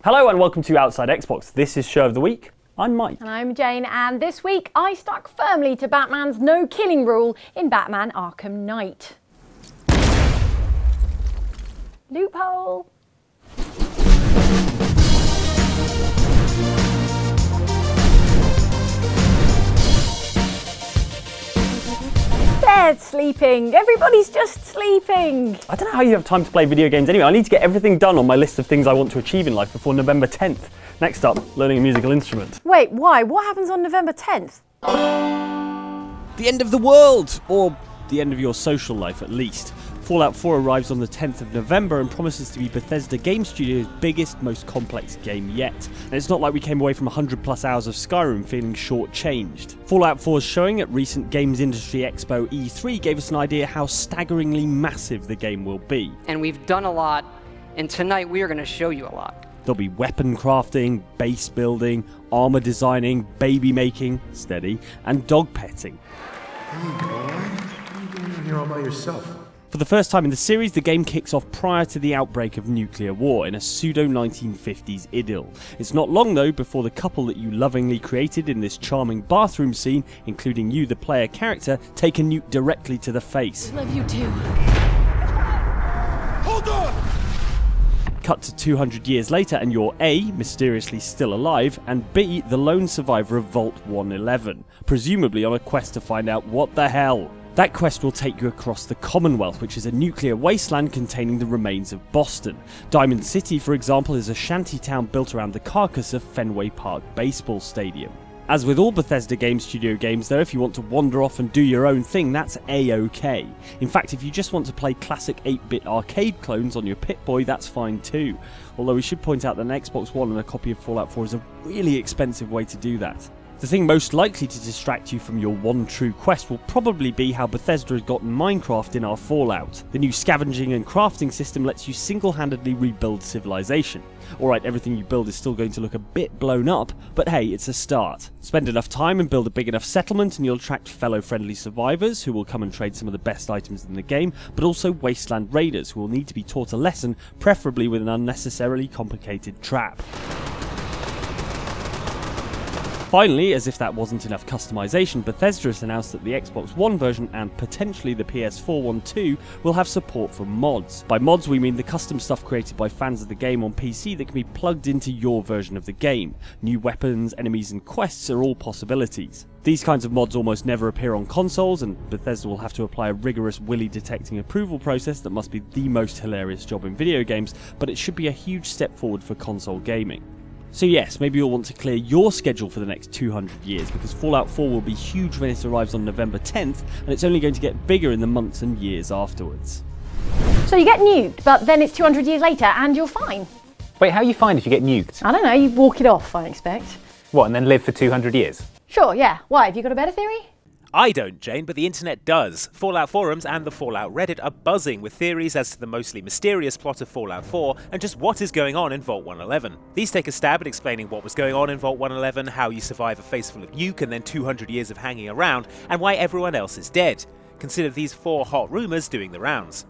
Hello and welcome to Outside Xbox. This is Show of the Week. I'm Mike. And I'm Jane, and this week I stuck firmly to Batman's no killing rule in Batman Arkham Knight. Loophole. They're sleeping. Everybody's just sleeping. I don't know how you have time to play video games anyway. I need to get everything done on my list of things I want to achieve in life before November 10th. Next up, learning a musical instrument. Wait, why? What happens on November 10th? The end of the world! Or the end of your social life, at least. Fallout 4 arrives on the 10th of November and promises to be Bethesda Game Studios' biggest, most complex game yet. And it's not like we came away from 100 plus hours of Skyrim feeling short-changed. Fallout 4's showing at recent Games Industry Expo E3 gave us an idea how staggeringly massive the game will be. And we've done a lot, and tonight we are going to show you a lot. There'll be weapon crafting, base building, armor designing, baby making, steady, and dog petting. Hey, boy, what are you doing in here all by yourself? For the first time in the series, the game kicks off prior to the outbreak of nuclear war in a pseudo-1950s idyll. It's not long though before the couple that you lovingly created in this charming bathroom scene, including you, the player character, take a nuke directly to the face. Love you too. Hold on! Cut to 200 years later and you're A, mysteriously still alive, and B, the lone survivor of Vault 111, presumably on a quest to find out what the hell. That quest will take you across the Commonwealth, which is a nuclear wasteland containing the remains of Boston. Diamond City, for example, is a shantytown built around the carcass of Fenway Park Baseball Stadium. As with all Bethesda Game Studio games though, if you want to wander off and do your own thing, that's A-OK. In fact, if you just want to play classic 8-bit arcade clones on your Pip-Boy, that's fine too. Although we should point out that an Xbox One and a copy of Fallout 4 is a really expensive way to do that. The thing most likely to distract you from your one true quest will probably be how Bethesda has gotten Minecraft in our Fallout. The new scavenging and crafting system lets you single-handedly rebuild civilization. Alright, everything you build is still going to look a bit blown up, but hey, it's a start. Spend enough time and build a big enough settlement and you'll attract fellow friendly survivors who will come and trade some of the best items in the game, but also wasteland raiders who will need to be taught a lesson, preferably with an unnecessarily complicated trap. Finally, as if that wasn't enough customization, Bethesda has announced that the Xbox One version and potentially the PS4 one too will have support for mods. By mods we mean the custom stuff created by fans of the game on PC that can be plugged into your version of the game. New weapons, enemies and quests are all possibilities. These kinds of mods almost never appear on consoles, and Bethesda will have to apply a rigorous willy detecting approval process that must be the most hilarious job in video games, but it should be a huge step forward for console gaming. So yes, maybe you'll want to clear your schedule for the next 200 years, because Fallout 4 will be huge when it arrives on November 10th, and it's only going to get bigger in the months and years afterwards. So you get nuked, but then it's 200 years later and you're fine. Wait, how are you fine if you get nuked? I don't know, you walk it off, I expect. What, and then live for 200 years? Sure, yeah. Why, have you got a better theory? I don't, Jane, but the internet does. Fallout forums and the Fallout Reddit are buzzing with theories as to the mostly mysterious plot of Fallout 4 and just what is going on in Vault 111. These take a stab at explaining what was going on in Vault 111, how you survive a face full of nuke and then 200 years of hanging around, and why everyone else is dead. Consider these 4 hot rumours doing the rounds.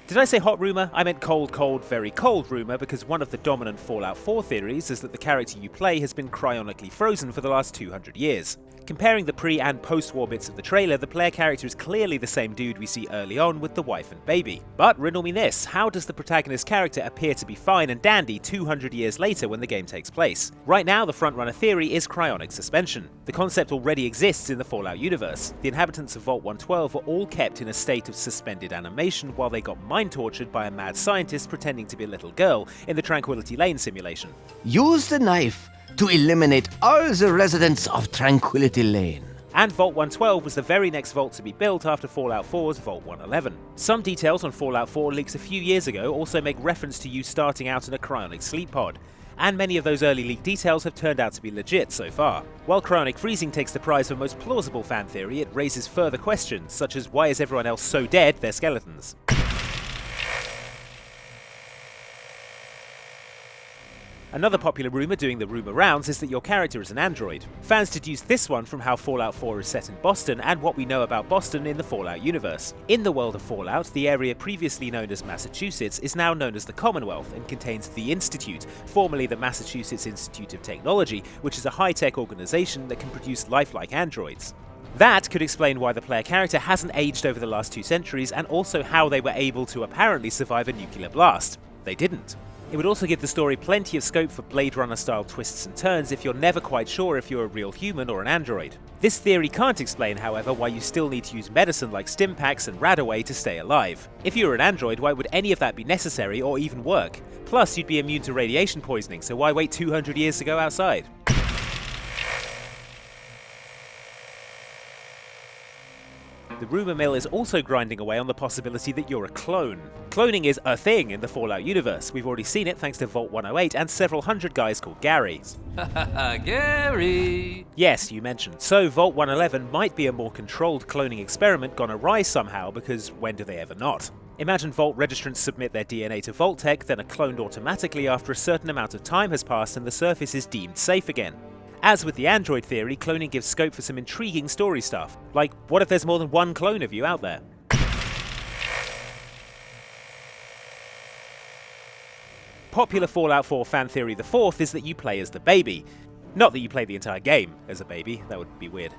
Did I say hot rumour? I meant cold, very cold rumour, because one of the dominant Fallout 4 theories is that the character you play has been cryonically frozen for the last 200 years. Comparing the pre- and post-war bits of the trailer, the player character is clearly the same dude we see early on with the wife and baby. But riddle me this, how does the protagonist character appear to be fine and dandy 200 years later when the game takes place? Right now, the frontrunner theory is cryonic suspension. The concept already exists in the Fallout universe. The inhabitants of Vault 112 were all kept in a state of suspended animation while they got mind-tortured by a mad scientist pretending to be a little girl in the Tranquility Lane simulation. Use the knife to eliminate all the residents of Tranquility Lane. And Vault 112 was the very next vault to be built after Fallout 4's Vault 111. Some details on Fallout 4 leaks a few years ago also make reference to you starting out in a cryonic sleep pod, and many of those early leaked details have turned out to be legit so far. While cryonic freezing takes the prize for most plausible fan theory, it raises further questions, such as why is everyone else so dead they're skeletons? Another popular rumour doing the rumour rounds is that your character is an android. Fans deduced this one from how Fallout 4 is set in Boston and what we know about Boston in the Fallout universe. In the world of Fallout, the area previously known as Massachusetts is now known as the Commonwealth and contains the Institute, formerly the Massachusetts Institute of Technology, which is a high-tech organisation that can produce lifelike androids. That could explain why the player character hasn't aged over the last 2 centuries and also how they were able to apparently survive a nuclear blast. They didn't. It would also give the story plenty of scope for Blade Runner-style twists and turns if you're never quite sure if you're a real human or an android. This theory can't explain, however, why you still need to use medicine like stim packs and Radaway to stay alive. If you were an android, why would any of that be necessary or even work? Plus, you'd be immune to radiation poisoning, so why wait 200 years to go outside? The rumour mill is also grinding away on the possibility that you're a clone. Cloning is a thing in the Fallout universe. We've already seen it thanks to Vault 108 and several hundred guys called Gary. Gary! Yes, you mentioned. So Vault 111 might be a more controlled cloning experiment gone awry somehow, because when do they ever not? Imagine Vault registrants submit their DNA to Vault-Tec, then are cloned automatically after a certain amount of time has passed and the surface is deemed safe again. As with the android theory, cloning gives scope for some intriguing story stuff. Like, what if there's more than one clone of you out there? Popular Fallout 4 fan theory the fourth is that you play as the baby. Not that you play the entire game as a baby, that would be weird.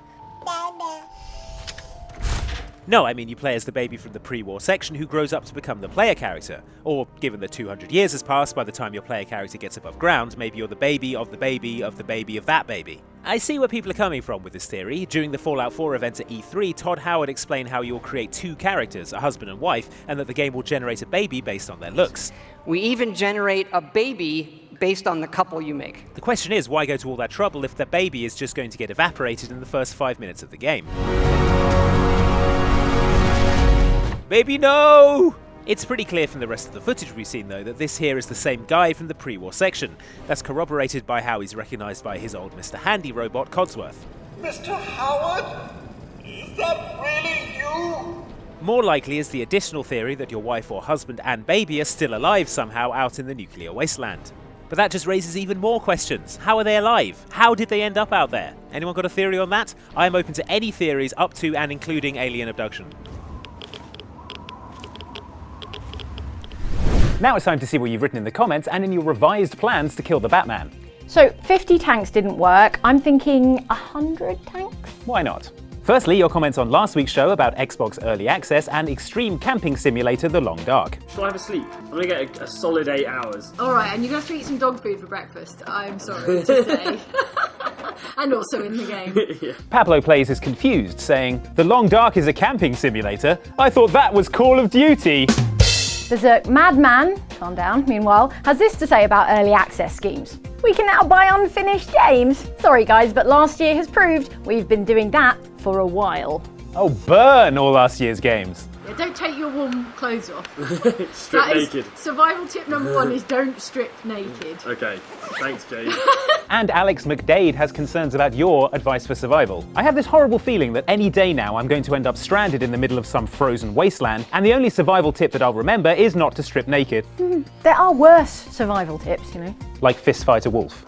No, I mean you play as the baby from the pre-war section who grows up to become the player character. Or, given that 200 years has passed by the time your player character gets above ground, maybe you're the baby of the baby of the baby of that baby. I see where people are coming from with this theory. During the Fallout 4 event at E3, Todd Howard explained how you'll create 2 characters, a husband and wife, and that the game will generate a baby based on their looks. We even generate a baby based on the couple you make. The question is, why go to all that trouble if the baby is just going to get evaporated in the first 5 minutes of the game? Baby, no! It's pretty clear from the rest of the footage we've seen, though, that this here is the same guy from the pre-war section. That's corroborated by how he's recognised by his old Mr. Handy robot, Codsworth. Mr. Howard? Is that really you? More likely is the additional theory that your wife or husband and baby are still alive somehow out in the nuclear wasteland. But that just raises even more questions. How are they alive? How did they end up out there? Anyone got a theory on that? I'm open to any theories up to and including alien abduction. Now it's time to see what you've written in the comments and in your revised plans to kill the Batman. So 50 tanks didn't work. I'm thinking 100 tanks? Why not? Firstly, your comments on last week's show about Xbox Early Access and Extreme Camping Simulator The Long Dark. Shall I have a sleep? I'm gonna get a solid 8 hours. Alright, and you're gonna have to eat some dog food for breakfast, I'm sorry to say. And also in the game. Yeah. Pablo Plays is confused, saying, "The Long Dark is a camping simulator? I thought that was Call of Duty." Berserk Madman, calm down, meanwhile, has this to say about early access schemes. We can now buy unfinished games. Sorry guys, but last year has proved we've been doing that for a while. Oh, burn all last year's games. Yeah, don't take your warm clothes off. Strip naked. Survival tip number 1 is don't strip naked. Okay, thanks Jade. And Alex McDade has concerns about your advice for survival. I have this horrible feeling that any day now I'm going to end up stranded in the middle of some frozen wasteland, and the only survival tip that I'll remember is not to strip naked. There are worse survival tips, you know. Like fistfight a wolf.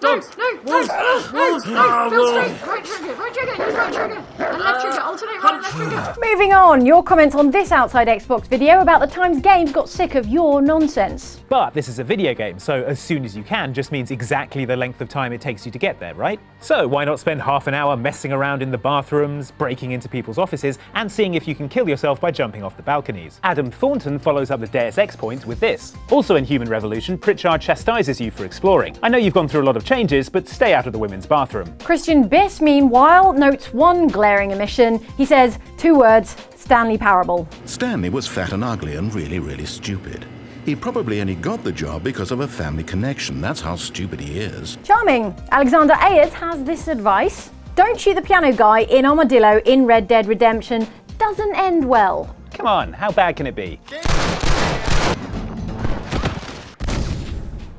Dogs! No! Feel straight! Right trigger, use right trigger, and left trigger, alternate right and left trigger. Moving on, your comments on this Outside Xbox video about the times games got sick of your nonsense. But this is a video game, so as soon as you can just means exactly the length of time it takes you to get there, right? So why not spend half an hour messing around in the bathrooms, breaking into people's offices, and seeing if you can kill yourself by jumping off the balconies? Adam Thornton follows up the Deus Ex point with this. Also in Human Revolution, Pritchard chastises you for exploring. I know you've gone through a lot of changes, but stay out of the women's bathroom. Christian Biss, meanwhile, notes one glaring omission. He says 2 words, Stanley Parable. Stanley was fat and ugly and really, really stupid. He probably only got the job because of a family connection. That's how stupid he is. Charming. Alexander Ayers has this advice. Don't shoot the piano guy in Armadillo in Red Dead Redemption. Doesn't end well. Come on, how bad can it be?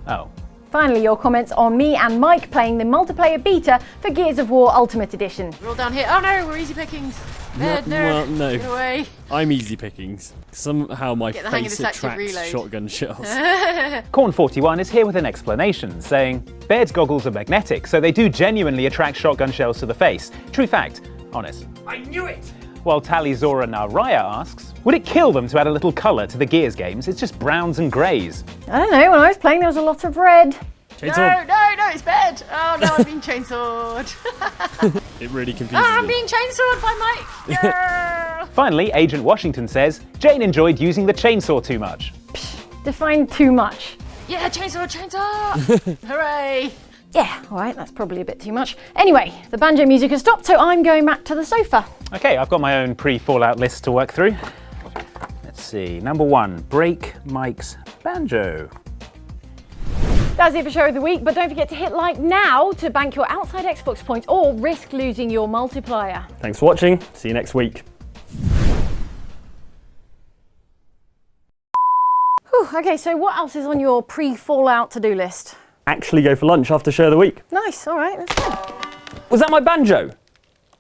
Oh. Finally, your comments on me and Mike playing the multiplayer beta for Gears of War Ultimate Edition. We're all down here. Oh no, we're easy pickings. Nerd, Well, Get no. away. I'm easy pickings. Somehow my Get the hang of face this active attracts reload. shotgun shells. Corn41 is here with an explanation, saying, Baird's goggles are magnetic, so they do genuinely attract shotgun shells to the face. True fact. Honest. I knew it! While Talizora Naraya asks, would it kill them to add a little colour to the Gears games? It's just browns and greys. I don't know, when I was playing there was a lot of red. Chainsaw. No, it's bad. Oh no, I'm being chainsawed. It really confuses I'm me. being chainsawed by Mike. Yeah. Finally, Agent Washington says, Jane enjoyed using the chainsaw too much. Define too much. Yeah, chainsaw. Hooray. Yeah, alright, that's probably a bit too much. Anyway, the banjo music has stopped, so I'm going back to the sofa. Okay, I've got my own pre-Fallout list to work through. Let's see, number 1, break Mike's banjo. That's it for Show of the Week, but don't forget to hit like now to bank your outside Xbox points or risk losing your multiplier. Thanks for watching. See you next week. Whew, okay, so what else is on your pre-Fallout to-do list? Actually go for lunch after Show of the Week. Nice, alright, let's go. Was that my banjo?